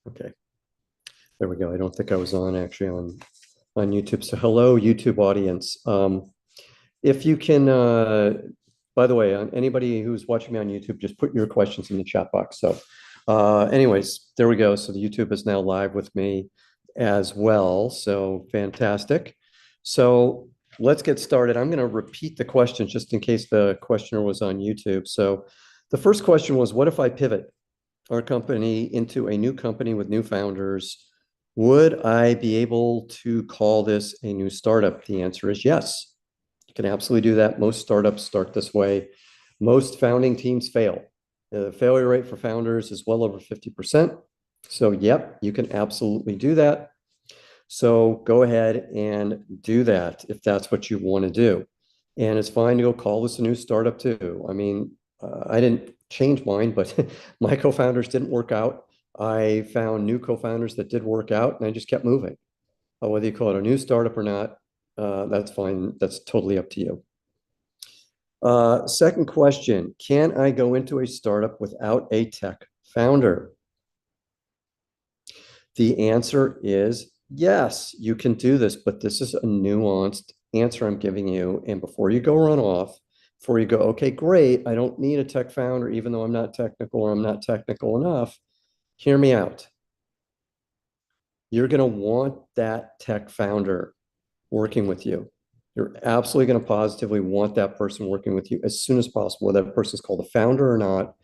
Okay, there we go. I don't think I was on actually on YouTube. So hello, YouTube audience. If you can, by the way, on anybody who's watching me on YouTube, just put your questions in the chat box. So, anyways, there we go. So the YouTube is now live with me as well. So fantastic. So let's get started. I'm going to repeat the questions just in case the questioner was on YouTube. So the first question was, what if I pivot our company into a new company with new founders? Would I be able to call this a new startup? The answer is yes. You can absolutely do that. Most startups start this way. Most founding teams fail. The failure rate for founders is well over 50%. So, yep, you can absolutely do that. So go ahead and do that if that's what you want to do. And it's fine to go call this a new startup too. I mean, I didn't change mine, but my co-founders didn't work out. I found new co-founders that did work out, and I just kept moving. Whether you call it a new startup or not, that's fine. That's totally up to you. Second question, can I go into a startup without a tech founder? The answer is yes, you can do this, but this is a nuanced answer I'm giving you. And before you go run off, before you go, okay, great, I don't need a tech founder, even though I'm not technical or I'm not technical enough, hear me out. You're going to want that tech founder working with you. You're absolutely going to positively want that person working with you as soon as possible. Whether that person's called a founder or not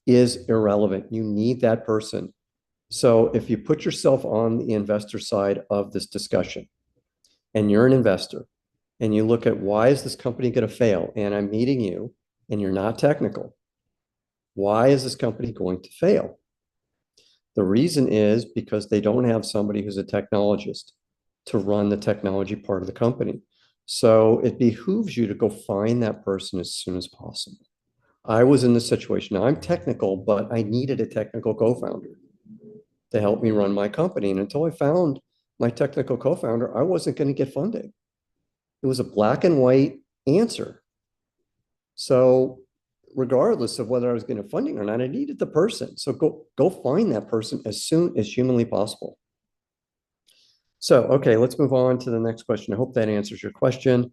is irrelevant. You need that person. So if you put yourself on the investor side of this discussion and you're an investor and you look at why is this company going to fail, and I'm meeting you and you're not technical, why is this company going to fail? The reason is because they don't have somebody who's a technologist to run the technology part of the company. So it behooves you to go find that person as soon as possible. I was in this situation. Now I'm technical, but I needed a technical co-founder to help me run my company. And until I found my technical co-founder, I wasn't going to get funding. It was a black and white answer. So regardless of whether I was getting funding or not, I needed the person. So go find that person as soon as humanly possible. So, okay, let's move on to the next question. I hope that answers your question.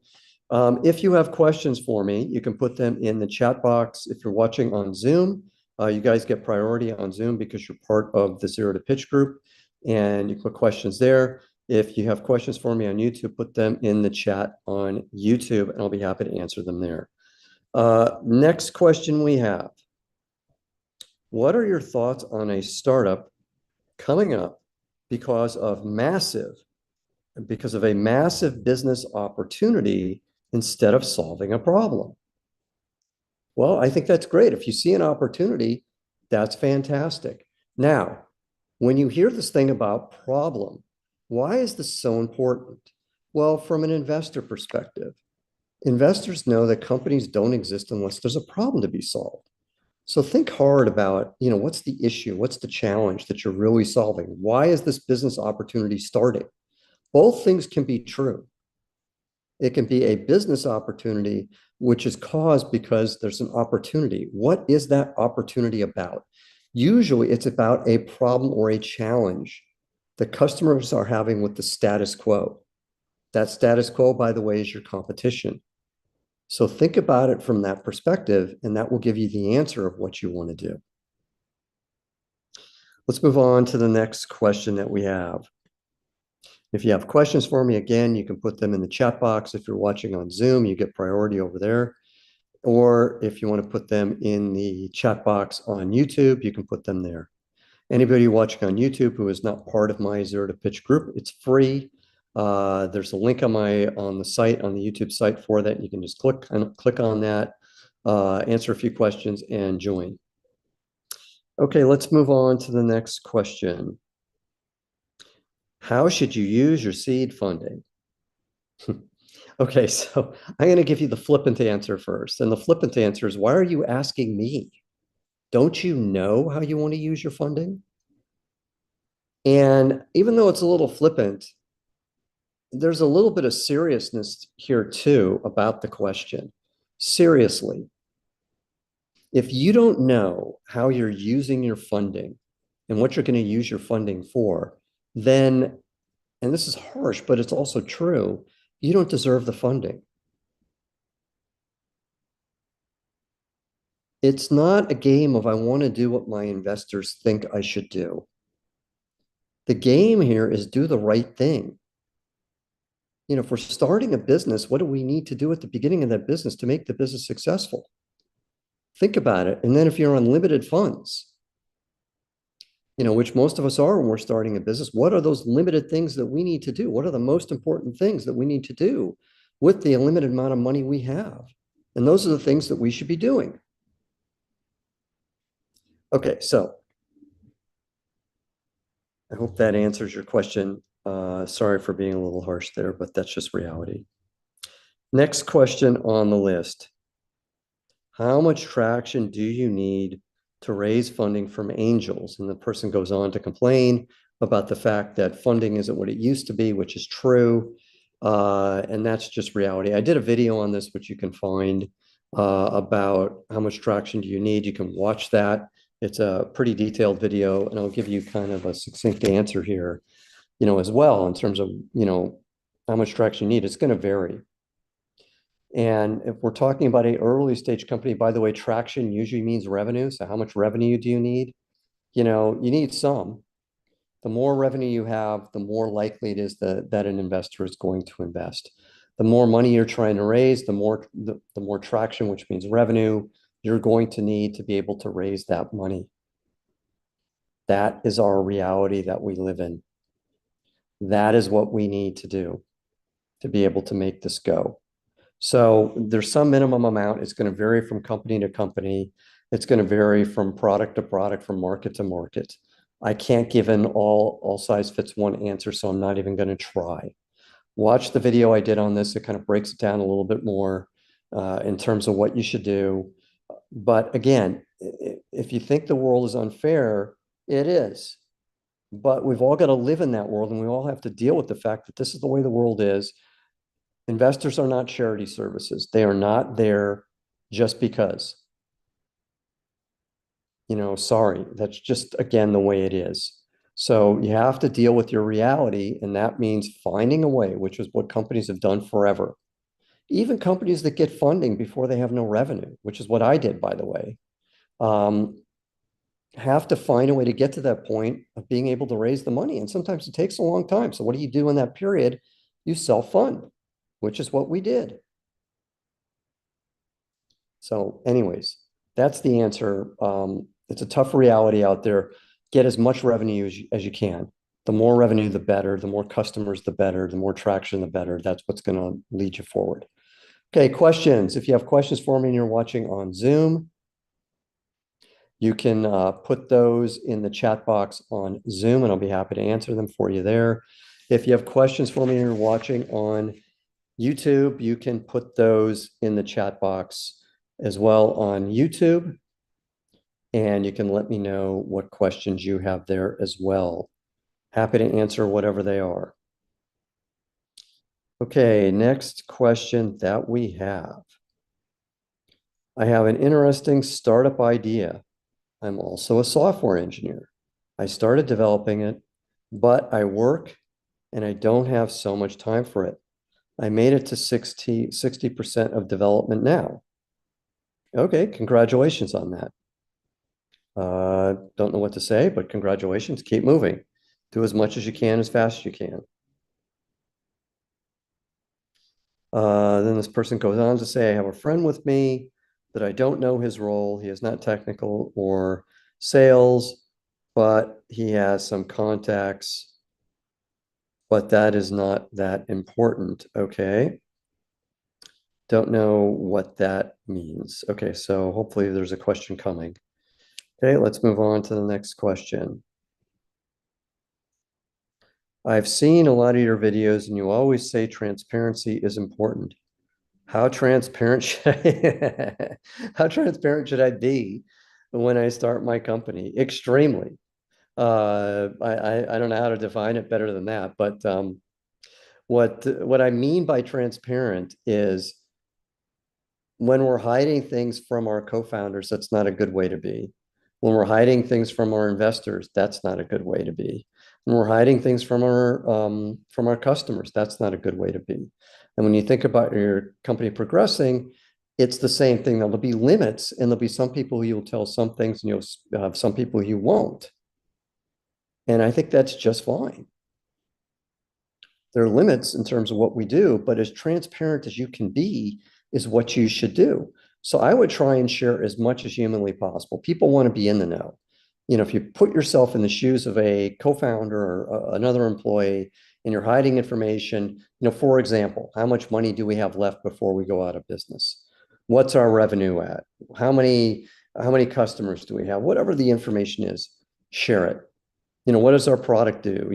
If you have questions for me, you can put them in the chat box. If you're watching on Zoom, you guys get priority on Zoom because you're part of the Zero to Pitch group, and you put questions there. If you have questions for me on YouTube, put them in the chat on YouTube, and I'll be happy to answer them there. Next question we have. What are your thoughts on a startup coming up because of a massive business opportunity instead of solving a problem? Well, I think that's great. If you see an opportunity, that's fantastic. Now, when you hear this thing about problem, why is this so important? Well, from an investor perspective, investors know that companies don't exist unless there's a problem to be solved. So think hard about, what's the issue? What's the challenge that you're really solving? Why is this business opportunity starting? Both things can be true. It can be a business opportunity, which is caused because there's an opportunity. What is that opportunity about? Usually it's about a problem or a challenge the customers are having with the status quo. That status quo, by the way, is your competition. So think about it from that perspective, and that will give you the answer of what you want to do. Let's move on to the next question that we have. If you have questions for me, again, you can put them in the chat box. If you're watching on Zoom, you get priority over there. Or if you want to put them in the chat box on YouTube, you can put them there. Anybody watching on YouTube who is not part of my Zero to Pitch group, it's free. There's a link on the site, on the YouTube site for that. You can just click on that, answer a few questions, and join. Okay, let's move on to the next question. How should you use your seed funding? Okay, so I'm going to give you the flippant answer first. And the flippant answer is, why are you asking me? Don't you know how you want to use your funding? And even though it's a little flippant, there's a little bit of seriousness here too about the question. Seriously, if you don't know how you're using your funding and what you're going to use your funding for, then, and this is harsh, but it's also true, you don't deserve the funding. It's not a game of I want to do what my investors think I should do. The game here is do the right thing. If we're starting a business, what do we need to do at the beginning of that business to make the business successful? Think about it. And then if you're on limited funds, which most of us are when we're starting a business, what are those limited things that we need to do? What are the most important things that we need to do with the limited amount of money we have? And those are the things that we should be doing. Okay, so I hope that answers your question. Sorry for being a little harsh there, but that's just reality. Next question on the list. How much traction do you need to raise funding from angels? And the person goes on to complain about the fact that funding isn't what it used to be, which is true. And that's just reality. I did a video on this, which you can find about how much traction do you need. You can watch that. It's a pretty detailed video, and I'll give you kind of a succinct answer here, as well, in terms of, how much traction you need. It's going to vary. And if we're talking about an early stage company, by the way, traction usually means revenue. So how much revenue do you need? You need some. The more revenue you have, the more likely it is that an investor is going to invest. The more money you're trying to raise, the more traction, which means revenue, you're going to need to be able to raise that money. That is our reality that we live in. That is what we need to do to be able to make this go. So there's some minimum amount. It's going to vary from company to company. It's going to vary from product to product, from market to market. I can't give an all size fits one answer, so I'm not even going to try. Watch the video I did on this. It kind of breaks it down a little bit more in terms of what you should do. But again, if you think the world is unfair, it is. But we've all got to live in that world, and we all have to deal with the fact that this is the way the world is. Investors are not charity services. They are not there just because. Sorry, that's just, again, the way it is. So you have to deal with your reality, and that means finding a way, which is what companies have done forever. Even companies that get funding before they have no revenue, which is what I did, by the way, have to find a way to get to that point of being able to raise the money. And sometimes it takes a long time. So what do you do in that period? You self-fund, which is what we did. So anyways, that's the answer. It's a tough reality out there. Get as much revenue as you can. The more revenue, the better. The more customers, the better. The more traction, the better. That's what's going to lead you forward. Okay, questions. If you have questions for me and you're watching on Zoom, you can put those in the chat box on Zoom, and I'll be happy to answer them for you there. If you have questions for me and you're watching on YouTube, you can put those in the chat box as well on YouTube. And you can let me know what questions you have there as well. Happy to answer whatever they are. Okay, next question that we have. I have an interesting startup idea. I'm also a software engineer. I started developing it, but I work and I don't have so much time for it. I made it to 60% of development now. Okay, congratulations on that. Don't know what to say, but congratulations. Keep moving. Do as much as you can, as fast as you can. Then this person goes on to say, I have a friend with me that I don't know his role. He is not technical or sales, but he has some contacts, but that is not that important. Okay. Don't know what that means. Okay, so hopefully there's a question coming. Okay, let's move on to the next question. I've seen a lot of your videos and you always say transparency is important. How transparent should how transparent should I be when I start my company? Extremely. I don't know how to define it better than that, but what I mean by transparent is when we're hiding things from our co-founders, that's not a good way to be. When we're hiding things from our investors, that's not a good way to be. When we're hiding things from our customers, that's not a good way to be. And when you think about your company progressing, it's the same thing. There'll be limits, and there'll be some people you'll tell some things, and you'll have some people you won't. And I think that's just fine. There are limits in terms of what we do, but as transparent as you can be is what you should do. So I would try and share as much as humanly possible. People want to be in the know. If you put yourself in the shoes of a co-founder or another employee and you're hiding information, for example, how much money do we have left before we go out of business? What's our revenue at? How many customers do we have? Whatever the information is, share it. What does our product do?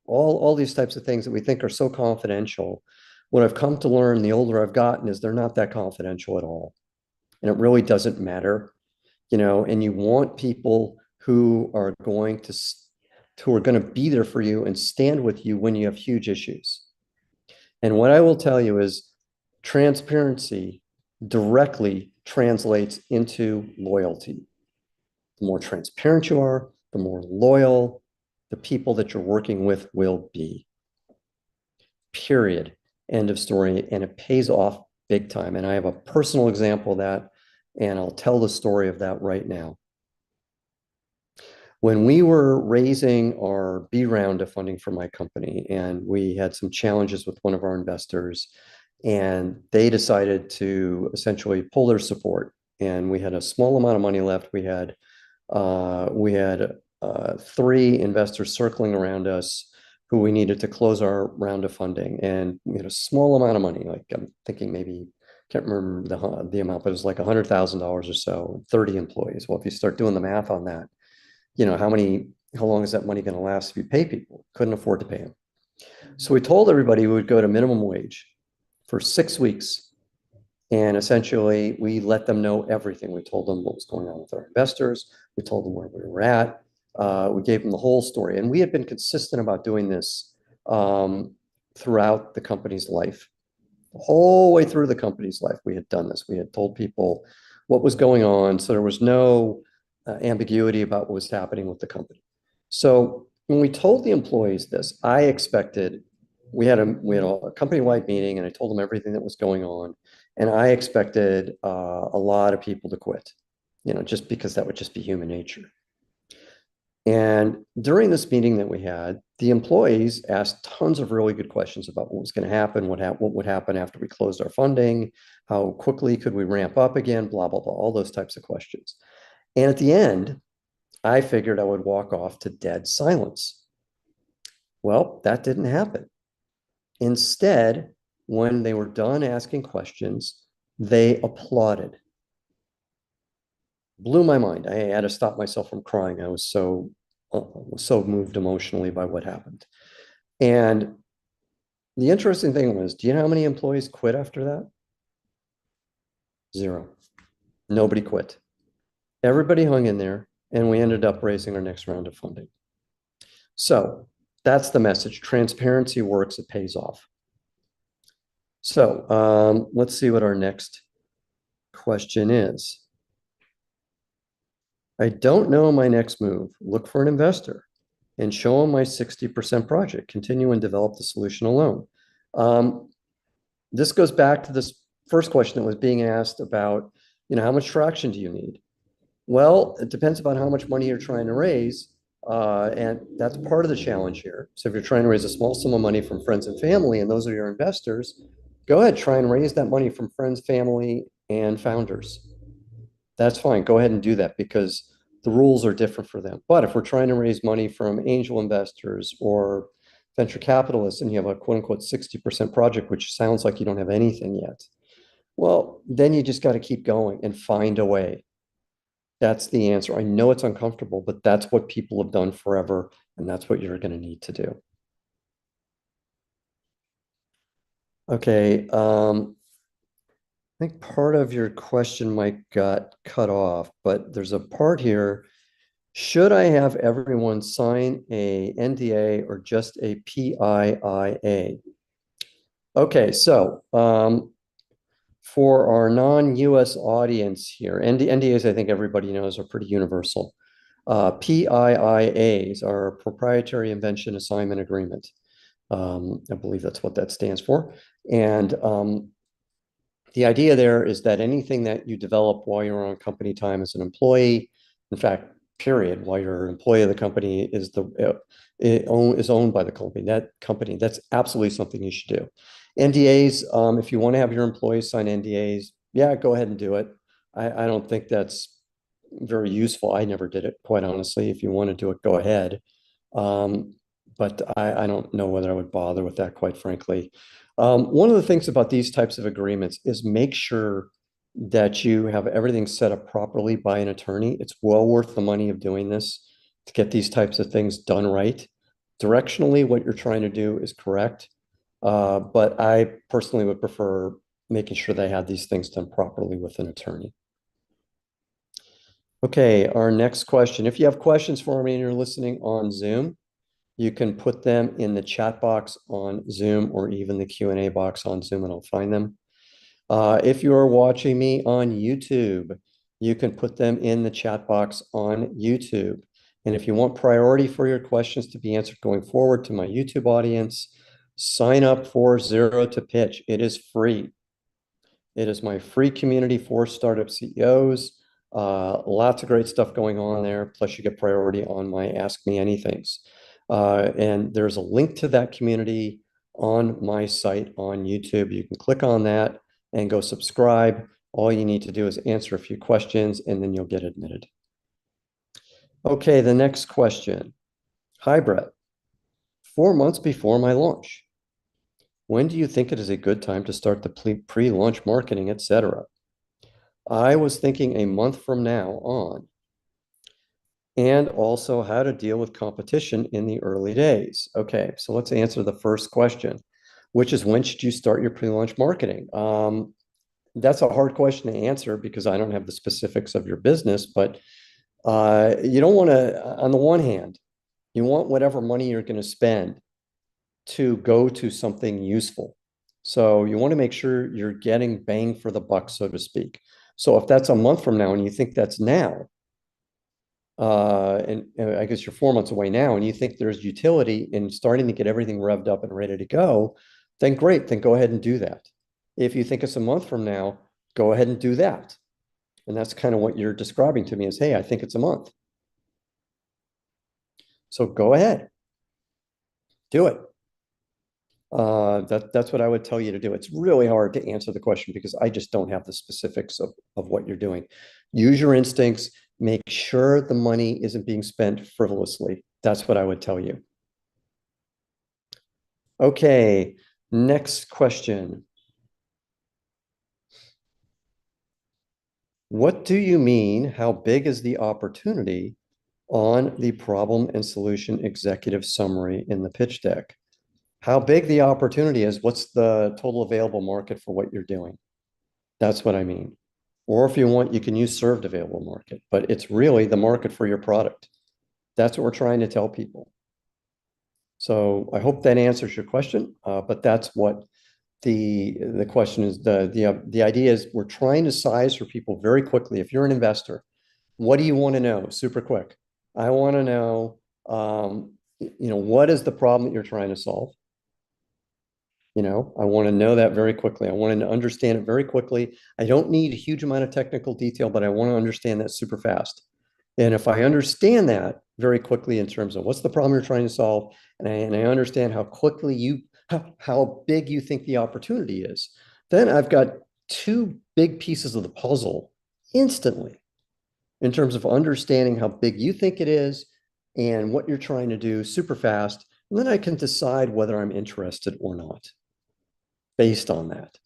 All these types of things that we think are so confidential. What I've come to learn the older I've gotten is they're not that confidential at all. And it really doesn't matter, and you want people who are going to be there for you and stand with you when you have huge issues. And what I will tell you is transparency directly translates into loyalty. The more transparent you are, the more loyal the people that you're working with will be. Period. End of story. And it pays off big time. And I have a personal example of that, and I'll tell the story of that right now. When we were raising our B round of funding for my company, and we had some challenges with one of our investors, and they decided to essentially pull their support. And we had a small amount of money left. We had 3 investors circling around us who we needed to close our round of funding. And we had a small amount of money, like I'm thinking maybe, can't remember the amount, but it was like $100,000 or so, 30 employees. Well, if you start doing the math on that, how long is that money going to last if you pay people? Couldn't afford to pay them. So we told everybody we would go to minimum wage for 6 weeks. And essentially, we let them know everything. We told them what was going on with our investors. We told them where we were at. We gave them the whole story. And we had been consistent about doing this throughout the company's life. The whole way through the company's life, we had done this. We had told people what was going on. So there was no ambiguity about what was happening with the company. So when we told the employees this, I expected, we had a company-wide meeting, and I told them everything that was going on. And I expected a lot of people to quit, just because that would just be human nature. And during this meeting that we had, the employees asked tons of really good questions about what was going to happen, what would happen after we closed our funding, how quickly could we ramp up again, blah, blah, blah, all those types of questions. And at the end, I figured I would walk off to dead silence. Well, that didn't happen. Instead, when they were done asking questions, they applauded. Blew my mind. I had to stop myself from crying. I was so moved emotionally by what happened. And the interesting thing was, do you know how many employees quit after that? 0. Nobody quit. Everybody hung in there, and we ended up raising our next round of funding. So that's the message. Transparency works. It pays off. So let's see what our next question is. I don't know my next move. Look for an investor and show them my 60% project. Continue and develop the solution alone. This goes back to this first question that was being asked about, how much traction do you need? Well, it depends upon how much money you're trying to raise. And that's part of the challenge here. So if you're trying to raise a small sum of money from friends and family, and those are your investors, go ahead, try and raise that money from friends, family, and founders. That's fine. Go ahead and do that, because the rules are different for them. But if we're trying to raise money from angel investors or venture capitalists, and you have a quote unquote 60% project, which sounds like you don't have anything yet, well, then you just got to keep going and find a way. That's the answer. I know it's uncomfortable, but that's what people have done forever, and that's what you're going to need to do. Okay. I think part of your question might got cut off, but there's a part here. Should I have everyone sign a NDA or just a PIIA? Okay, so For our non-US audience here, NDAs, I think everybody knows, are pretty universal. PIIAs are proprietary invention assignment agreement. I believe that's what that stands for. And the idea there is that anything that you develop while you're on company time as an employee, in fact, period, while you're an employee of the company is owned by the company. That company, that's absolutely something you should do. NDAs, if you want to have your employees sign NDAs, yeah, go ahead and do it. I don't think that's very useful. I never did it, quite honestly. If you want to do it, go ahead. But I don't know whether I would bother with that, quite frankly. One of the things about these types of agreements is make sure that you have everything set up properly by an attorney. It's well worth the money of doing this to get these types of things done right. Directionally, what you're trying to do is correct. But I personally would prefer making sure they have these things done properly with an attorney. Okay, our next question. If you have questions for me and you're listening on Zoom, you can put them in the chat box on Zoom or even the Q&A box on Zoom and I'll find them. If you are watching me on YouTube, you can put them in the chat box on YouTube. And if you want priority for your questions to be answered going forward to my YouTube audience, sign up for Zero to Pitch. It is free. It is my free community for startup CEOs. Lots of great stuff going on there. Plus, you get priority on my Ask Me Anythings. And there's a link to that community on my site on YouTube. You can click on that and go subscribe. All you need to do is answer a few questions and then you'll get admitted. Okay, the next question. Hi, Brett. 4 months before my launch, when do you think it is a good time to start the pre-launch marketing, etc.? I was thinking a month from now on, and also how to deal with competition in the early days. Okay, so let's answer the first question, which is when should you start your pre-launch marketing? That's a hard question to answer because I don't have the specifics of your business, but you don't want to, on the one hand, you want whatever money you're going to spend to go to something useful. So you want to make sure you're getting bang for the buck, so to speak. So if that's a month from now and you think that's now, and I guess you're 4 months away now, and you think there's utility in starting to get everything revved up and ready to go, then great, then go ahead and do that. If you think it's a month from now, go ahead and do that. And that's kind of what you're describing to me is, hey, I think it's a month. So go ahead, do it. That's what I would tell you to do. It's really hard to answer the question because I just don't have the specifics of what you're doing. Use your instincts. Make sure the money isn't being spent frivolously. That's what I would tell you. Okay, next question. What do you mean? How big is the opportunity on the problem and solution executive summary in the pitch deck? How big the opportunity is, what's the total available market for what you're doing? That's what I mean. Or if you want, you can use served available market, but it's really the market for your product. That's what we're trying to tell people. So I hope that answers your question, but that's what the question is. The idea is we're trying to size for people very quickly. If you're an investor, what do you want to know? Super quick. I want to know, what is the problem that you're trying to solve? I want to know that very quickly. I want to understand it very quickly. I don't need a huge amount of technical detail, but I want to understand that super fast. And if I understand that very quickly in terms of what's the problem you're trying to solve, and I understand how quickly how big you think the opportunity is, then I've got two big pieces of the puzzle instantly in terms of understanding how big you think it is and what you're trying to do super fast. And then I can decide whether I'm interested or not based on that.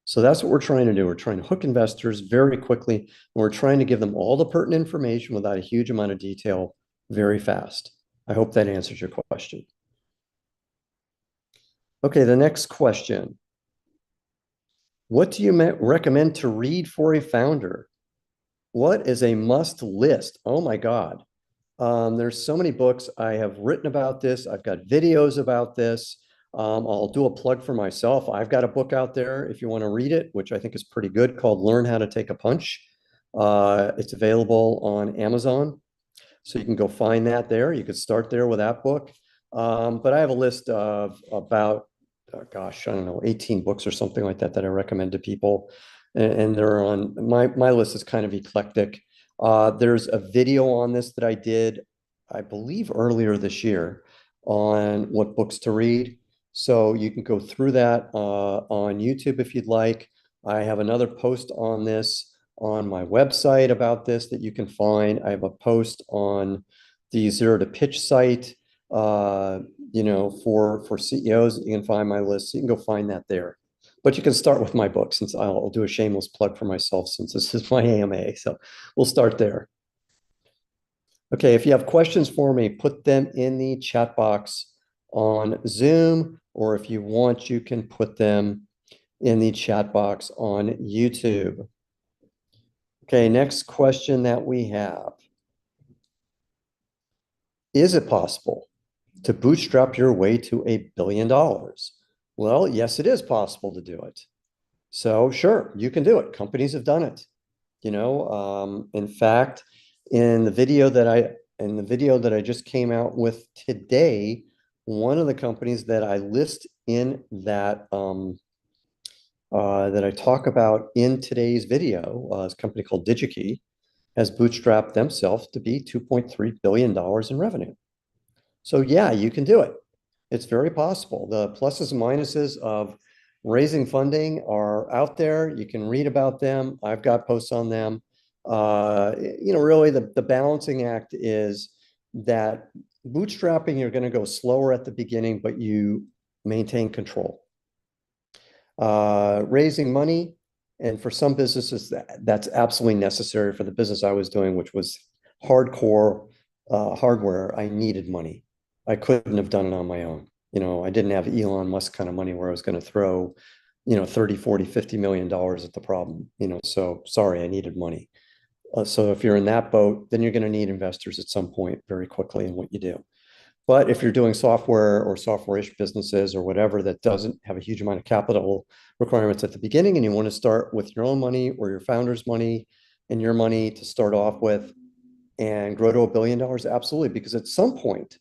So that's what we're trying to do. We're trying to hook investors very quickly, and we're trying to give them all the pertinent information without a huge amount of detail very fast. I hope that answers your question. Okay, the next question. What do you recommend to read for a founder? What is a must list? Oh my God. There's so many books. I have written about this. I've got videos about this. I'll do a plug for myself. I've got a book out there if you want to read it, which I think is pretty good, called Learn How to Take a Punch. It's available on Amazon. So you can go find that there. You could start there with that book. But I have a list of about, gosh, I don't know, 18 books or something like that that I recommend to people. And they're on my list is kind of eclectic. There's a video on this that I did, I believe, earlier this year on what books to read. So you can go through that on YouTube if you'd like. I have another post on this on my website about this that you can find. I have a post on the Zero to Pitch site, for CEOs. You can find my list. You can go find that there. But you can start with my book, since I'll do a shameless plug for myself since this is my AMA. So we'll start there. Okay, if you have questions for me, put them in the chat box on Zoom, or if you want, you can put them in the chat box on YouTube. Okay, next question that we have. Is it possible to bootstrap your way to $1 billion? Well, yes, it is possible to do it. So sure, you can do it. Companies have done it. In fact, in the video that I just came out with today, one of the companies that I list in that that I talk about in today's video is a company called DigiKey, has bootstrapped themselves to be $2.3 billion in revenue. So yeah, you can do it. It's very possible. The pluses and minuses of raising funding are out there. You can read about them. I've got posts on them. Really the balancing act is that bootstrapping, you're going to go slower at the beginning, but you maintain control. Raising money, and for some businesses, that's absolutely necessary. For the business I was doing, which was hardcore hardware, I needed money. I couldn't have done it on my own. I didn't have Elon Musk kind of money where I was going to throw, 30, 40, $50 million at the problem. So sorry, I needed money. So if you're in that boat, then you're going to need investors at some point very quickly in what you do. But if you're doing software or software-ish businesses or whatever that doesn't have a huge amount of capital requirements at the beginning, and you want to start with your own money or your founder's money and your money to start off with and grow to $1 billion, absolutely. Because at some point,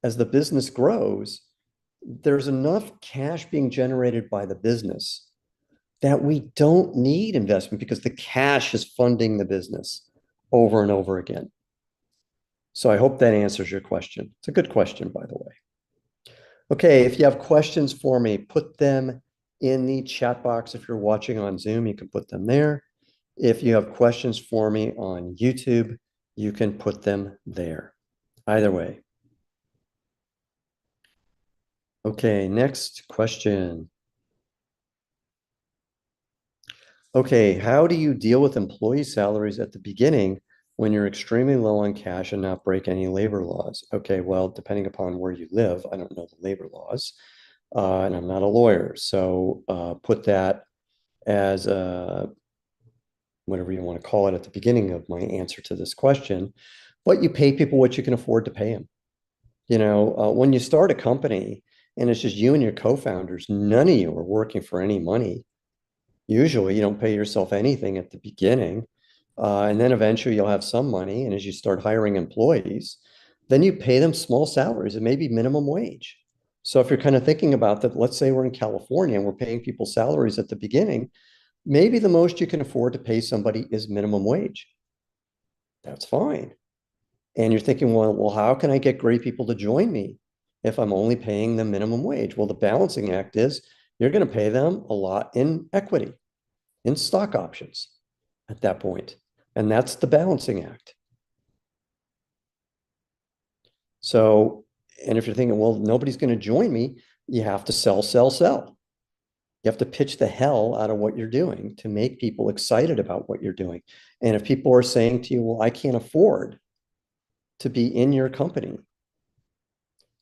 as the business grows, there's enough cash being generated by the business that we don't need investment because the cash is funding the business over and over again. So I hope that answers your question. It's a good question, by the way. Okay, if you have questions for me, put them in the chat box. If you're watching on Zoom, you can put them there. If you have questions for me on YouTube, you can put them there. Either way. Okay, next question. Okay, how do you deal with employee salaries at the beginning when you're extremely low on cash and not break any labor laws? Okay, well, depending upon where you live, I don't know the labor laws, and I'm not a lawyer. So put that as whatever you want to call it at the beginning of my answer to this question. But you pay people what you can afford to pay them. When you start a company and it's just you and your co-founders, none of you are working for any money. Usually you don't pay yourself anything at the beginning. And then eventually you'll have some money. And as you start hiring employees, then you pay them small salaries. It may be minimum wage. So if you're kind of thinking about that, let's say we're in California and we're paying people salaries at the beginning, maybe the most you can afford to pay somebody is minimum wage. That's fine. And you're thinking, well, how can I get great people to join me if I'm only paying them minimum wage? Well, the balancing act is you're going to pay them a lot in equity, in stock options at that point. And that's the balancing act. So, and if you're thinking, well, nobody's going to join me, you have to sell, sell, sell. You have to pitch the hell out of what you're doing to make people excited about what you're doing. And if people are saying to you, well, I can't afford to be in your company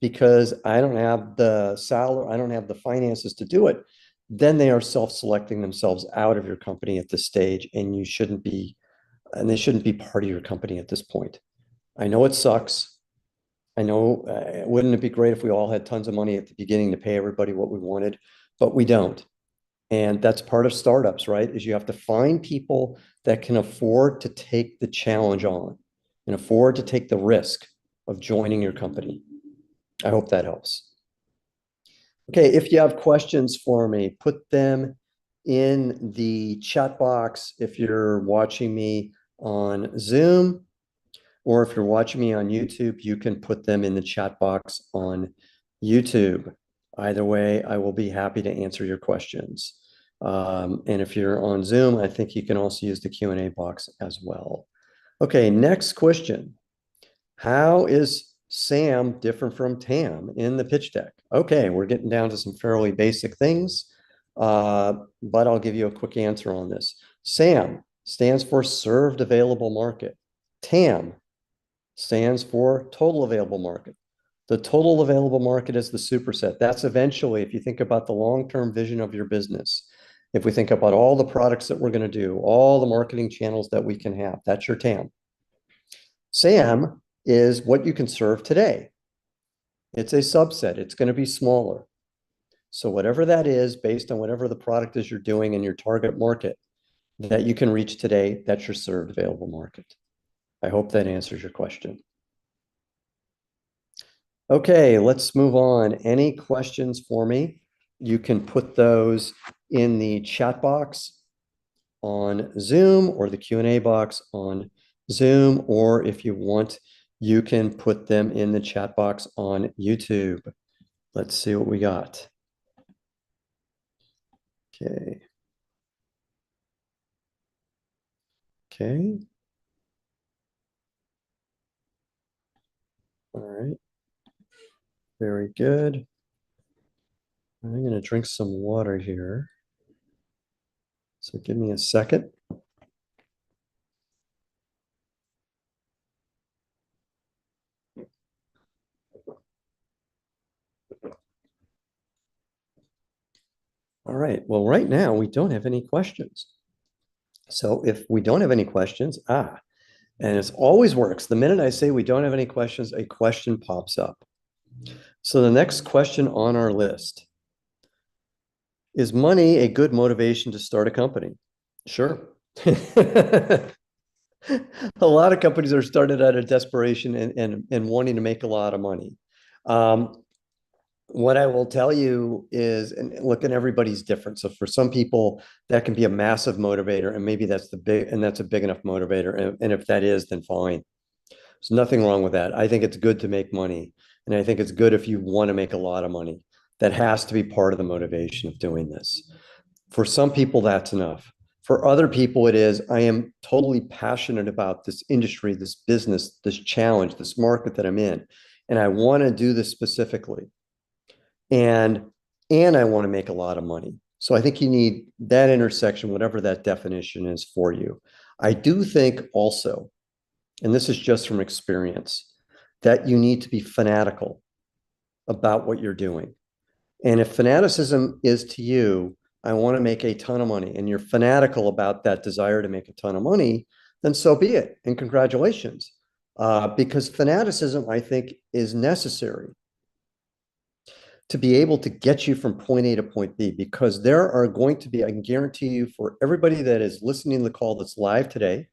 because I don't have the salary, I don't have the finances to do it, then they are self-selecting themselves out of your company at this stage, and they shouldn't be part of your company at this point. I know it sucks. I know, wouldn't it be great if we all had tons of money at the beginning to pay everybody what we wanted, but we don't. And that's part of startups, right? Is you have to find people that can afford to take the challenge on and afford to take the risk of joining your company. I hope that helps. Okay, if you have questions for me, put them in the chat box if you're watching me on Zoom, or if you're watching me on YouTube, you can put them in the chat box on YouTube. Either way, I will be happy to answer your questions. And if you're on Zoom, I think you can also use the Q&A box as well. Okay, next question. How is Sam different from Tam in the pitch deck? Okay, we're getting down to some fairly basic things, but I'll give you a quick answer on this. SAM stands for served available market. TAM stands for total available market. The total available market is the superset. That's eventually, if you think about the long-term vision of your business, if we think about all the products that we're going to do, all the marketing channels that we can have, that's your TAM. SAM is what you can serve today. It's a subset. It's going to be smaller. So whatever that is, based on whatever the product is you're doing in your target market that you can reach today, that's your served available market. I hope that answers your question. Okay, let's move on. Any questions for me? You can put those in the chat box on Zoom or the Q&A box on Zoom, or if you want, you can put them in the chat box on YouTube. Let's see what we got. Okay. Okay. All right. Very good. I'm going to drink some water here. So give me a second. All right. Well, right now we don't have any questions. So if we don't have any questions, and it always works. The minute I say we don't have any questions, a question pops up. So the next question on our list, is money a good motivation to start a company? Sure. A lot of companies are started out of desperation and wanting to make a lot of money. What I will tell you is, and look, and everybody's different. So for some people, that can be a massive motivator, and maybe that's a big enough motivator. And if that is, then fine. There's nothing wrong with that. I think it's good to make money, and I think it's good if you want to make a lot of money. That has to be part of the motivation of doing this. For some people, that's enough. For other people, it is, I am totally passionate about this industry, this business, this challenge, this market that I'm in, and I want to do this specifically. And I want to make a lot of money. So I think you need that intersection, whatever that definition is for you. I do think also, and this is just from experience, that you need to be fanatical about what you're doing. And if fanaticism is to you, I want to make a ton of money, and you're fanatical about that desire to make a ton of money, then so be it. And congratulations. Because fanaticism, I think, is necessary to be able to get you from point A to point B, because there are going to be, I can guarantee you, for everybody that is listening to the call that's live today,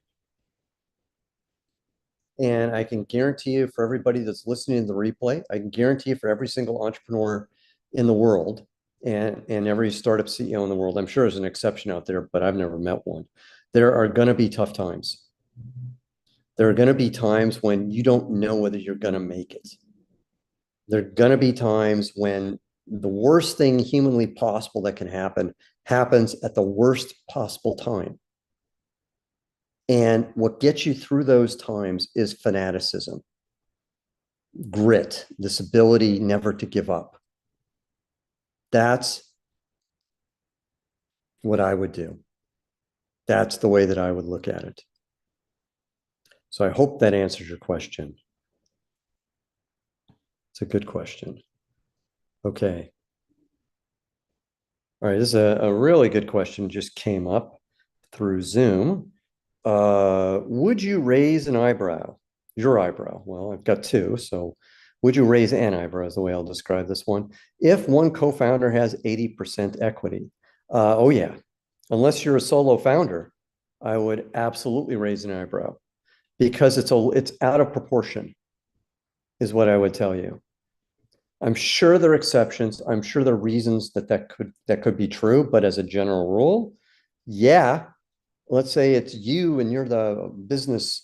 and I can guarantee you for everybody that's listening to the replay, I can guarantee you for every single entrepreneur in the world and every startup CEO in the world, I'm sure there's an exception out there, but I've never met one. There are going to be tough times. There are going to be times when you don't know whether you're going to make it. There are going to be times when the worst thing humanly possible that can happen happens at the worst possible time. And what gets you through those times is fanaticism, grit, this ability never to give up. That's what I would do. That's the way that I would look at it. So I hope that answers your question. It's a good question. Okay. All right, this is a really good question, just came up through Zoom. Would you raise an eyebrow? Your eyebrow. Well, I've got two. So Would you raise an eyebrow is the way I'll describe this one. If one co-founder has 80% equity, oh yeah, unless you're a solo founder, I would absolutely raise an eyebrow because it's out of proportion, is what I would tell you. I'm sure there are exceptions. I'm sure there are reasons that could be true, but as a general rule, yeah. Let's say it's you and you're the business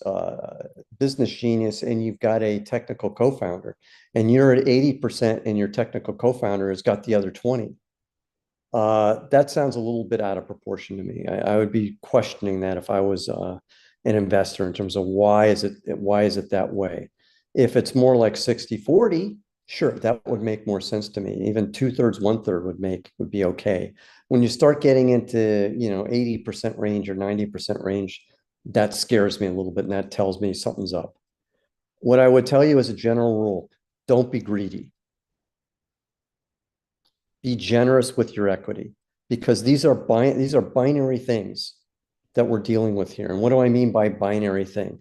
genius and you've got a technical co-founder and you're at 80% and your technical co-founder has got the other 20. That sounds a little bit out of proportion to me. I would be questioning that if I was an investor in terms of why is it that way? If it's more like 60-40, sure, that would make more sense to me. Even two-thirds, one-third would be okay. When you start getting into, 80% range or 90% range, that scares me a little bit and that tells me something's up. What I would tell you as a general rule, don't be greedy. Be generous with your equity because these are binary things that we're dealing with here. And what do I mean by binary thing?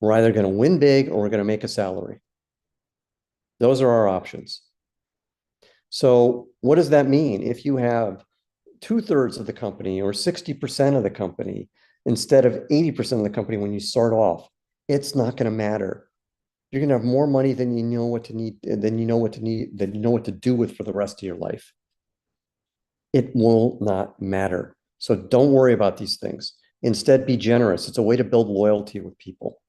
We're either going to win big or we're going to make a salary. Those are our options. So what does that mean? If you have two-thirds of the company or 60% of the company instead of 80% of the company when you start off, it's not going to matter. You're going to have more money than you know what to need, than you know what to need, than you know what to do with for the rest of your life. It will not matter. So don't worry about these things. Instead, be generous. It's a way to build loyalty with people.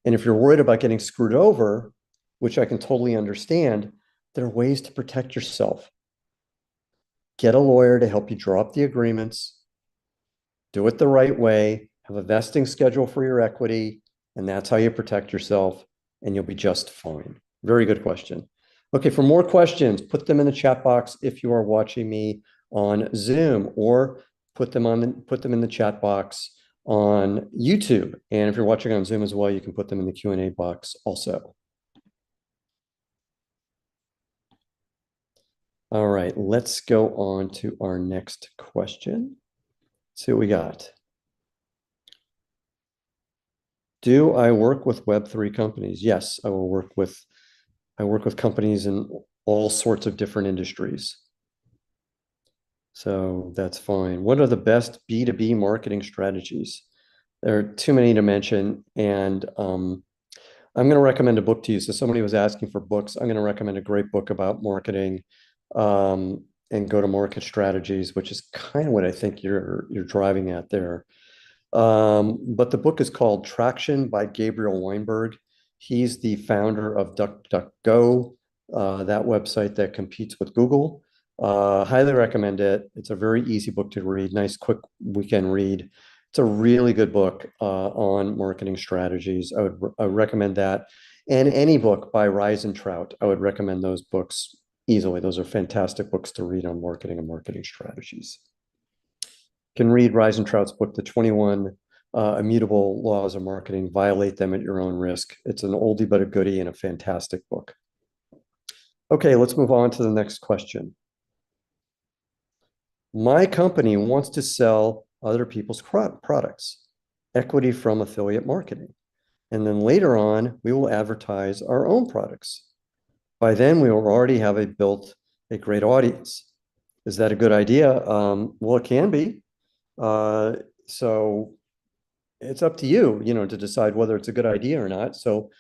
And if you're worried about getting screwed over, which I can totally understand, there are ways to protect yourself. Get a lawyer to help you draw up the agreements, do it the right way, have a vesting schedule for your equity, and that's how you protect yourself, and you'll be just fine. Very good question. Okay, for more questions, put them in the chat box if you are watching me on Zoom, or put them in the chat box on YouTube. And if you're watching on Zoom as well, you can put them in the Q&A box also. All right, let's go on to our next question. Let's see what we got. Do I work with Web3 companies? Yes, I work with companies in all sorts of different industries. So that's fine. What are the best B2B marketing strategies? There are too many to mention, and I'm going to recommend a book to you. So somebody was asking for books. I'm going to recommend a great book about marketing and go-to-market strategies, which is kind of what I think you're driving at there. But the book is called Traction by Gabriel Weinberg. He's the founder of DuckDuckGo, that website that competes with Google. Highly recommend it. It's a very easy book to read, nice, quick weekend read. It's a really good book on marketing strategies. I would recommend that. And any book by Reisentrout, I would recommend those books easily. Those are fantastic books to read on marketing and marketing strategies. You can read Reisentrout's book, The 21 Immutable Laws of Marketing, Violate Them at Your Own Risk. It's an oldie but a goodie and a fantastic book. Okay, let's move on to the next question. My company wants to sell other people's products, equity from affiliate marketing. And then later on, we will advertise our own products. By then, we will already have built a great audience. Is that a good idea? Well, it can be. So it's up to you, to decide whether it's a good idea or not. So,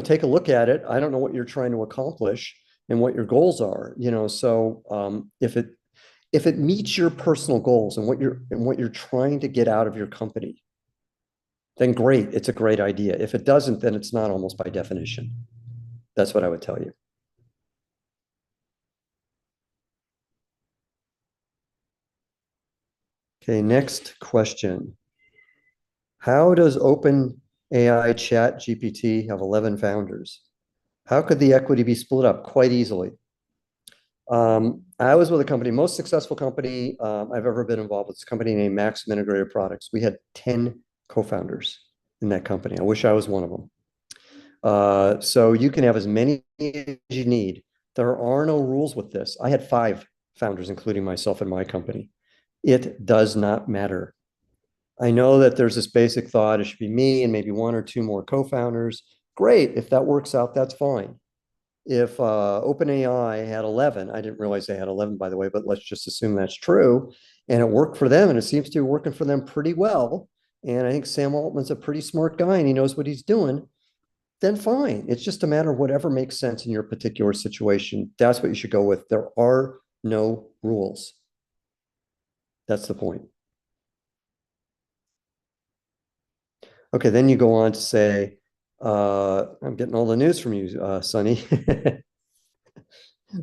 take a look at it. I don't know what you're trying to accomplish and what your goals are, so if it meets your personal goals and what you're trying to get out of your company, then great, it's a great idea. If it doesn't, then it's not, almost by definition. That's what I would tell you. Okay, next question. How does OpenAI Chat GPT have 11 founders? How could the equity be split up? Quite easily. I was with a company, most successful company I've ever been involved with. It's a company named Maximum Integrated Products. We had 10 co-founders in that company. I wish I was one of them. So you can have as many as you need. There are no rules with this. I had 5 founders, including myself and my company. It does not matter. I know that there's this basic thought, it should be me and maybe 1 or 2 more co-founders. Great, if that works out, that's fine. if OpenAI had 11, I didn't realize they had 11, by the way, but let's just assume that's true, and it worked for them, and it seems to be working for them pretty well. And I think Sam Altman's a pretty smart guy, and he knows what he's doing. Then fine. It's just a matter of whatever makes sense in your particular situation. That's what you should go with. There are no rules. That's the point. Okay, then you go on to say, I'm getting all the news from you, Sonny.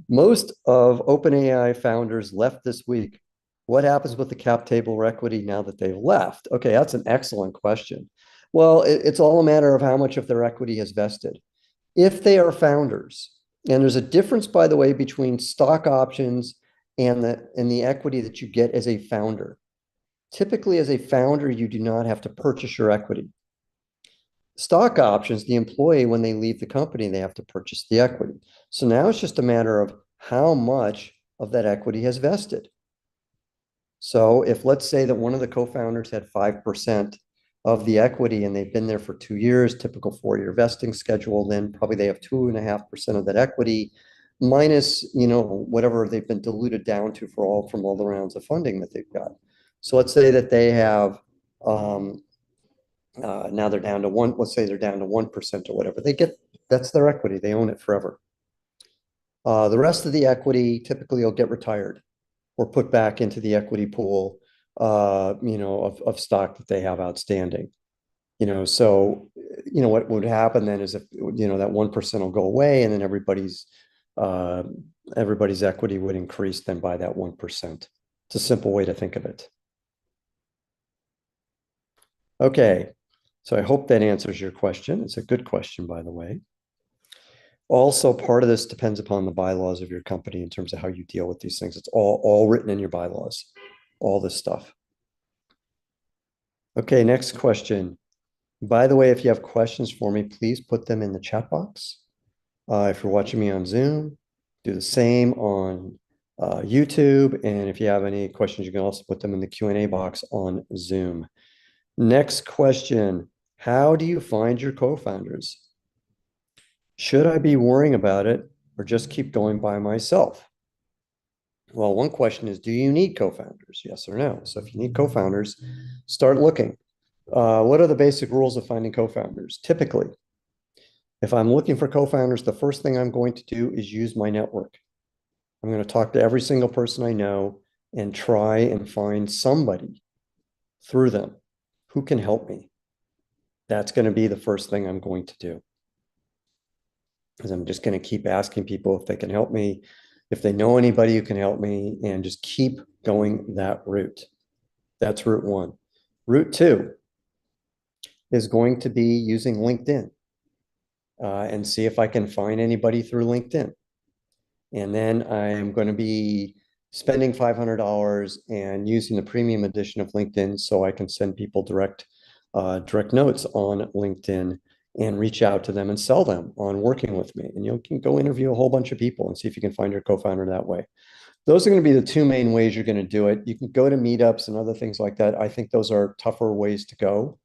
Most of OpenAI founders left this week. What happens with the cap table equity now that they've left? Okay, that's an excellent question. Well, it's all a matter of how much of their equity has vested. If they are founders, and there's a difference, by the way, between stock options and the equity that you get as a founder. Typically, as a founder, you do not have to purchase your equity. Stock options, the employee, when they leave the company, they have to purchase the equity. So now it's just a matter of how much of that equity has vested. So if let's say that one of the co-founders had 5% of the equity and they've been there for 2 years, typical 4-year vesting schedule, then probably they have 2.5% of that equity minus, whatever they've been diluted down to from all the rounds of funding that they've got. So let's say that they have, now they're down to let's say they're down to 1% or whatever. That's their equity. They own it forever. The rest of the equity typically will get retired or put back into the equity pool, of stock that they have outstanding. So, what would happen then is if, that 1% will go away and then everybody's equity would increase then by that 1%. It's a simple way to think of it. Okay, so I hope that answers your question. It's a good question, by the way. Also, part of this depends upon the bylaws of your company in terms of how you deal with these things. It's all written in your bylaws, all this stuff. Okay, next question. By the way, if you have questions for me, please put them in the chat box. If you're watching me on Zoom, do the same on YouTube. And if you have any questions, you can also put them in the Q&A box on Zoom. Next question. How do you find your co-founders? Should I be worrying about it or just keep going by myself? Well, one question is, do you need co-founders? Yes or no? So if you need co-founders, start looking. What are the basic rules of finding co-founders? Typically, if I'm looking for co-founders, the first thing I'm going to do is use my network. I'm going to talk to every single person I know and try and find somebody through them who can help me. That's going to be the first thing I'm going to do. Because I'm just going to keep asking people if they can help me, if they know anybody who can help me, and just keep going that route. That's route one. Route two is going to be using LinkedIn and see if I can find anybody through LinkedIn. And then I'm going to be spending $500 and using the premium edition of LinkedIn so I can send people direct notes on LinkedIn and reach out to them and sell them on working with me. And you can go interview a whole bunch of people and see if you can find your co-founder that way. Those are going to be the two main ways you're going to do it. You can go to meetups and other things like that. I think those are tougher ways to go.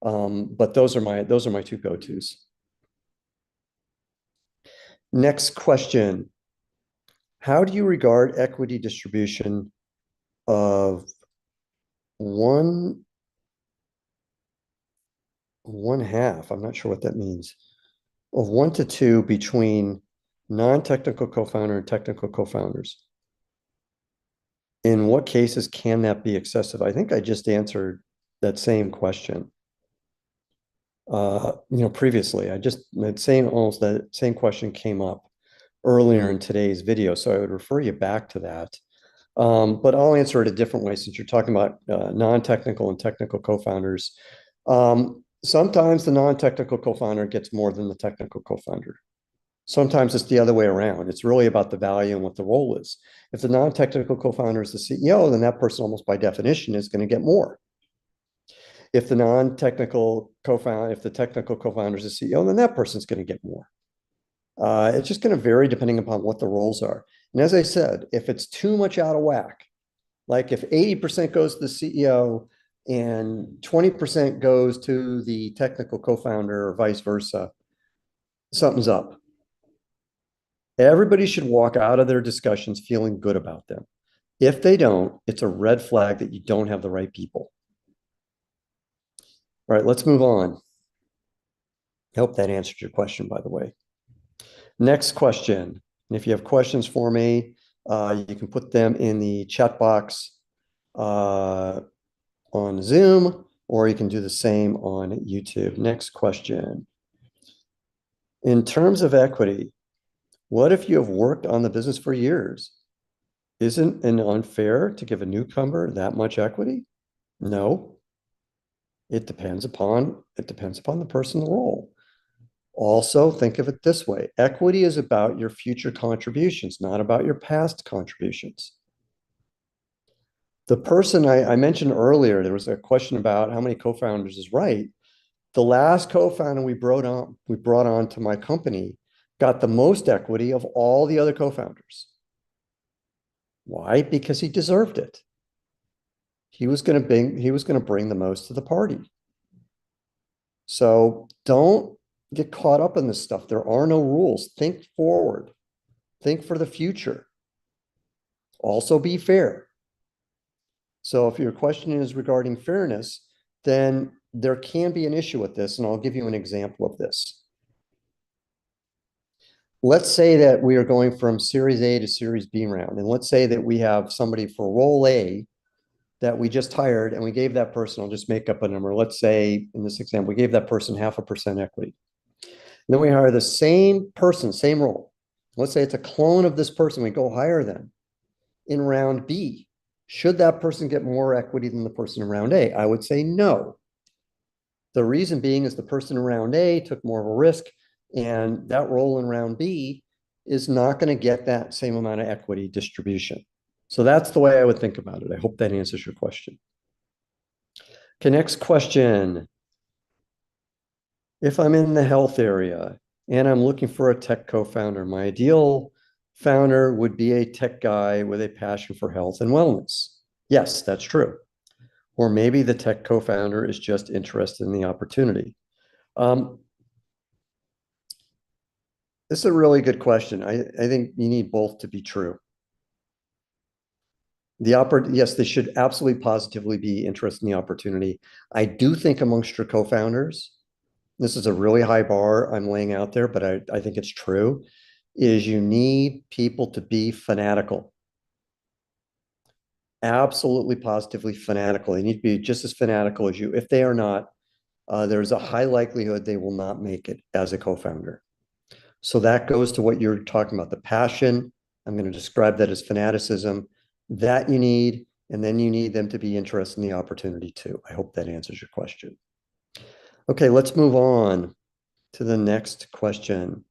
But those are my two go-tos. Next question. How do you regard equity distribution of one half? I'm not sure what that means. Of 1 to 2 between non-technical co-founder and technical co-founders. In what cases can that be excessive? I think I just answered that same question. Previously, almost that same question came up earlier in today's video, so I would refer you back to that. But I'll answer it a different way since you're talking about non-technical and technical co-founders. Sometimes the non-technical co-founder gets more than the technical co-founder. Sometimes it's the other way around. It's really about the value and what the role is. If the non-technical co-founder is the CEO, then that person almost by definition is going to get more. If the technical co-founder is the CEO, then that person's going to get more. It's just going to vary depending upon what the roles are. And as I said, if it's too much out of whack, like if 80% goes to the CEO and 20% goes to the technical co-founder or vice versa, something's up. Everybody should walk out of their discussions feeling good about them. If they don't, it's a red flag that you don't have the right people. All right, let's move on. I hope that answered your question, by the way. Next question. And if you have questions for me, you can put them in the chat box on Zoom, or you can do the same on YouTube. Next question. In terms of equity, what if you have worked on the business for years? Isn't it unfair to give a newcomer that much equity? No. It depends upon the person, the role. Also, think of it this way. Equity is about your future contributions, not about your past contributions. The person I mentioned earlier, there was a question about how many co-founders is right. The last co-founder we brought on to my company got the most equity of all the other co-founders. Why? Because he deserved it. He was going to bring the most to the party. So don't get caught up in this stuff. There are no rules. Think forward. Think for the future. Also be fair. So if your question is regarding fairness, then there can be an issue with this, and I'll give you an example of this. Let's say that we are going from Series A to Series B round, and let's say that we have somebody for role A that we just hired, and we gave that person, I'll just make up a number. Let's say in this example, we gave that person 0.5% equity. And then we hire the same person, same role. Let's say it's a clone of this person. We go hire them in round B. Should that person get more equity than the person in round A? I would say no. The reason being is the person in round A took more of a risk, and that role in round B is not going to get that same amount of equity distribution. So that's the way I would think about it. I hope that answers your question. Okay, next question. If I'm in the health area and I'm looking for a tech co-founder, my ideal founder would be a tech guy with a passion for health and wellness. Yes, that's true. Or maybe the tech co-founder is just interested in the opportunity. This is a really good question. I think you need both to be true. Yes, they should absolutely positively be interested in the opportunity. I do think amongst your co-founders, this is a really high bar I'm laying out there, but I think it's true, is you need people to be fanatical. Absolutely positively fanatical. They need to be just as fanatical as you. If they are not, there's a high likelihood they will not make it as a co-founder. So that goes to what you're talking about, the passion. I'm going to describe that as fanaticism. That you need, and then you need them to be interested in the opportunity too. I hope that answers your question. Okay, let's move on to the next question.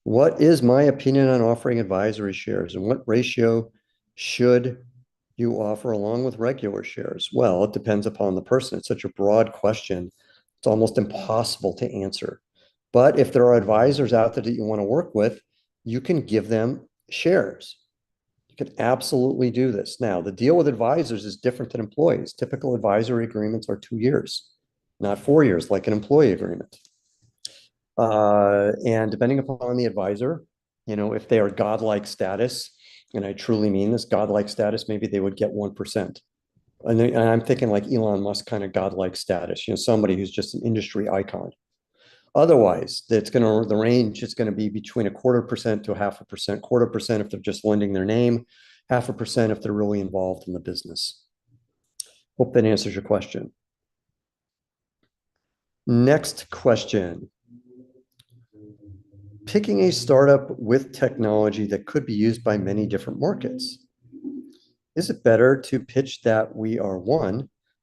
What is my opinion on offering advisory shares, and what ratio should you offer along with regular shares? Well, it depends upon the person. It's such a broad question. It's almost impossible to answer. But if there are advisors out there that you want to work with, you can give them shares. You can absolutely do this. Now, the deal with advisors is different than employees. Typical advisory agreements are 2 years, not 4 years like an employee agreement. And depending upon the advisor, if they are godlike status, and I truly mean this, godlike status, maybe they would get 1%. And I'm thinking like Elon Musk kind of godlike status, somebody who's just an industry icon. Otherwise, the range is going to be between 0.25% to 0.5%, 0.25% if they're just lending their name, 0.5% if they're really involved in the business. Hope that answers your question. Next question. Picking a startup with technology that could be used by many different markets. Is it better to pitch that we are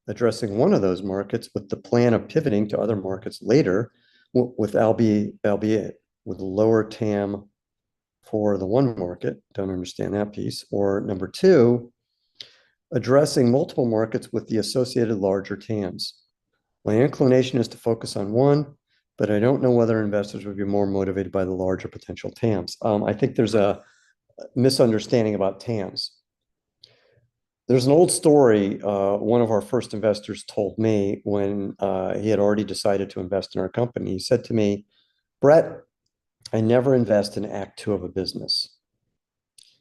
addressing one of those markets with the plan of pivoting to other markets later, with albeit with lower TAM for the one market? Don't understand that piece. Or number 2, addressing multiple markets with the associated larger TAMs. My inclination is to focus on one, but I don't know whether investors would be more motivated by the larger potential TAMs. I think there's a misunderstanding about TAMs. There's an old story one of our first investors told me when he had already decided to invest in our company. He said to me, Brett, I never invest in act two of a business.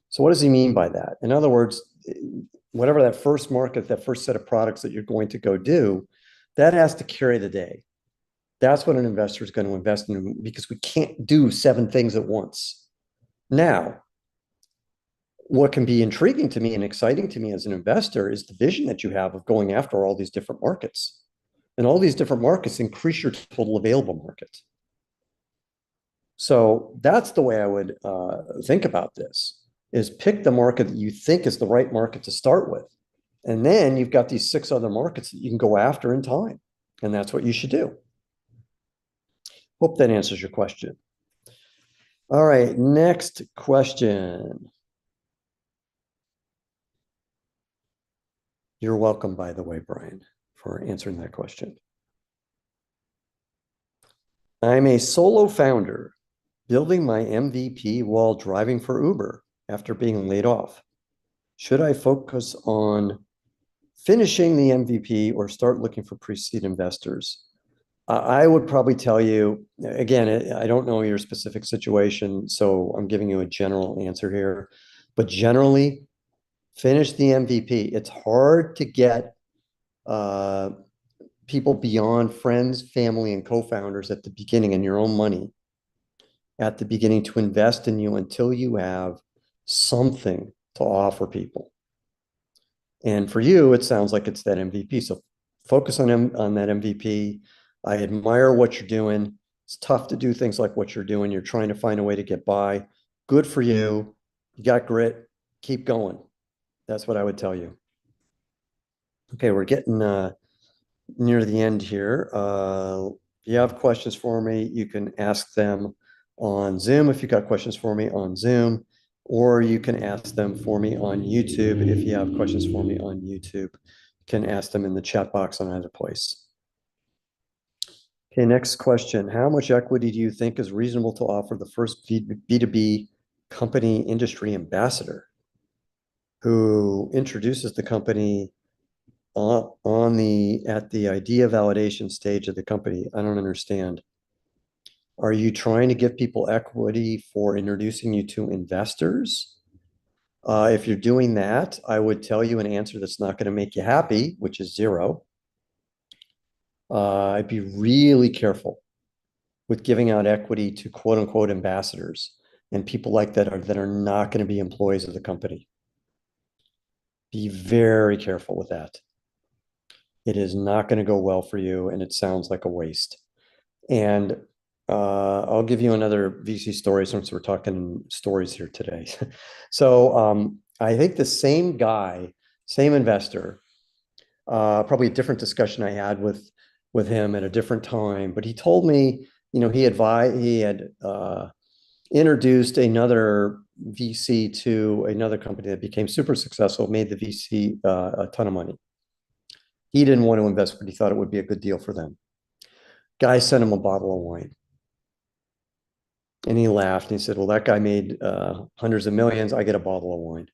So what does he mean by that? In other words, whatever that first market, that first set of products that you're going to go do, that has to carry the day. That's what an investor is going to invest in because we can't do seven things at once. Now, what can be intriguing to me and exciting to me as an investor is the vision that you have of going after all these different markets. And all these different markets increase your total available market. So that's the way I would think about this, is pick the market that you think is the right market to start with. And then you've got these six other markets that you can go after in time. And that's what you should do. Hope that answers your question. All right, next question. You're welcome, by the way, Brian, for answering that question. I'm a solo founder building my MVP while driving for Uber after being laid off. Should I focus on finishing the MVP or start looking for pre-seed investors? I would probably tell you, again, I don't know your specific situation, so I'm giving you a general answer here. But generally, finish the MVP. It's hard to get people beyond friends, family, and co-founders at the beginning and your own money at the beginning to invest in you until you have something to offer people. And for you, it sounds like it's that MVP. So focus on that MVP. I admire what you're doing. It's tough to do things like what you're doing. You're trying to find a way to get by. Good for you. You got grit. Keep going. That's what I would tell you. Okay, we're getting near the end here. If you have questions for me, you can ask them on Zoom if you got questions for me on Zoom, or you can ask them for me on YouTube if you have questions for me on YouTube. You can ask them in the chat box on either place. Okay, next question. How much equity do you think is reasonable to offer the first B2B company industry ambassador who introduces the company at the idea validation stage of the company? I don't understand. Are you trying to give people equity for introducing you to investors? If you're doing that, I would tell you an answer that's not going to make you happy, which is zero. I'd be really careful with giving out equity to quote unquote ambassadors and people like that are not going to be employees of the company. Be very careful with that. It is not going to go well for you, and it sounds like a waste. And I'll give you another VC story since we're talking stories here today. So I think the same guy, same investor, probably a different discussion I had with him at a different time, but he told me, he had introduced another VC to another company that became super successful, made the VC a ton of money. He didn't want to invest, but he thought it would be a good deal for them. Guy sent him a bottle of wine. And he laughed and he said, well, that guy made hundreds of millions. I get a bottle of wine.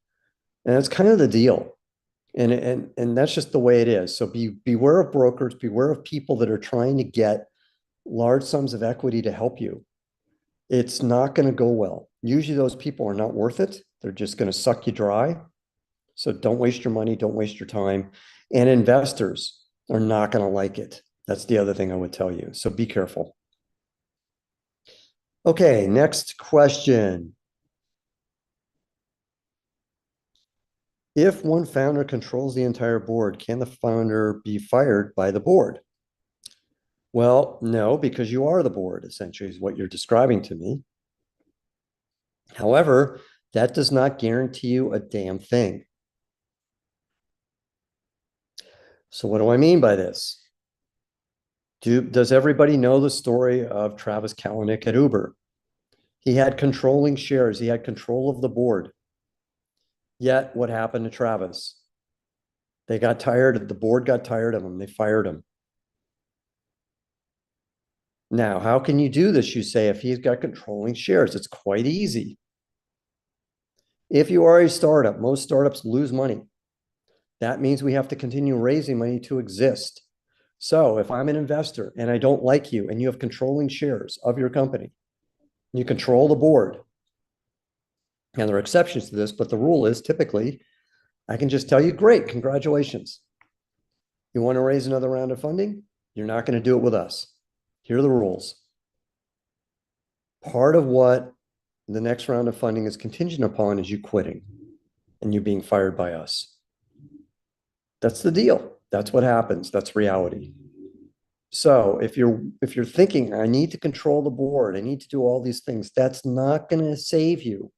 And that's kind of the deal. And that's just the way it is. So beware of brokers, beware of people that are trying to get large sums of equity to help you. It's not going to go well. Usually those people are not worth it. They're just going to suck you dry. So don't waste your money. Don't waste your time. And investors are not going to like it. That's the other thing I would tell you. So be careful. Okay, next question. If one founder controls the entire board, can the founder be fired by the board? Well, no, because you are the board, essentially, is what you're describing to me. However, that does not guarantee you a damn thing. So what do I mean by this? Does everybody know the story of Travis Kalanick at Uber? He had controlling shares. He had control of the board. Yet what happened to Travis? They got tired. The board got tired of him. They fired him. Now, how can you do this? You say, if he's got controlling shares, it's quite easy. If you are a startup, most startups lose money. That means we have to continue raising money to exist. So if I'm an investor and I don't like you and you have controlling shares of your company, You control the board. And there are exceptions to this, but the rule is typically I can just tell you, great, congratulations. You want to raise another round of funding? You're not going to do it with us. Here are the rules. Part of what the next round of funding is contingent upon is you quitting and you being fired by us. That's the deal. That's what happens. That's reality. So if you're thinking, I need to control the board, I need to do all these things, that's not going to save you.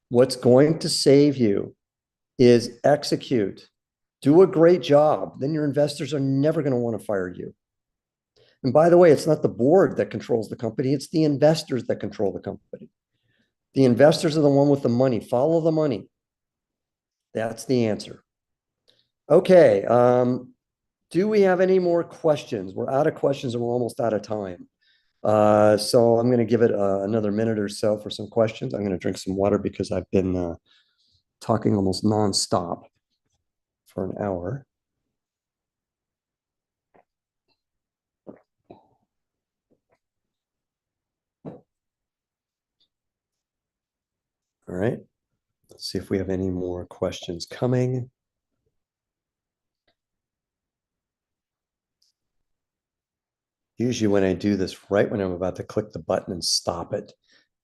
What's going to save you is execute. Do a great job. Then your investors are never going to want to fire you. And by the way, it's not the board that controls the company, it's the investors that control the company. The investors are the one with the money. Follow the money. That's the answer. Okay. Do we have any more questions? We're out of questions and we're almost out of time. So I'm going to give it another minute or so for some questions. I'm going to drink some water because I've been talking almost nonstop for an hour. All right. Let's see if we have any more questions coming. Usually when I do this right when I'm about to click the button and stop it,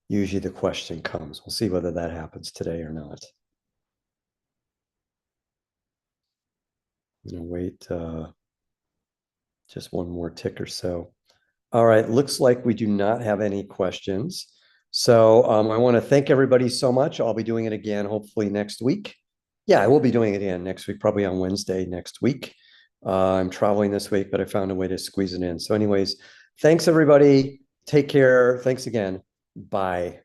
usually the question comes. We'll see whether that happens today or not. I'm gonna wait just one more tick or so. All right, looks like we do not have any questions. So I want to thank everybody so much. I'll be doing it again hopefully next week. Yeah, I will be doing it again next week, probably on Wednesday next week. I'm traveling this week, but I found a way to squeeze it in. So anyways, thanks everybody. Take care. Thanks again. Bye.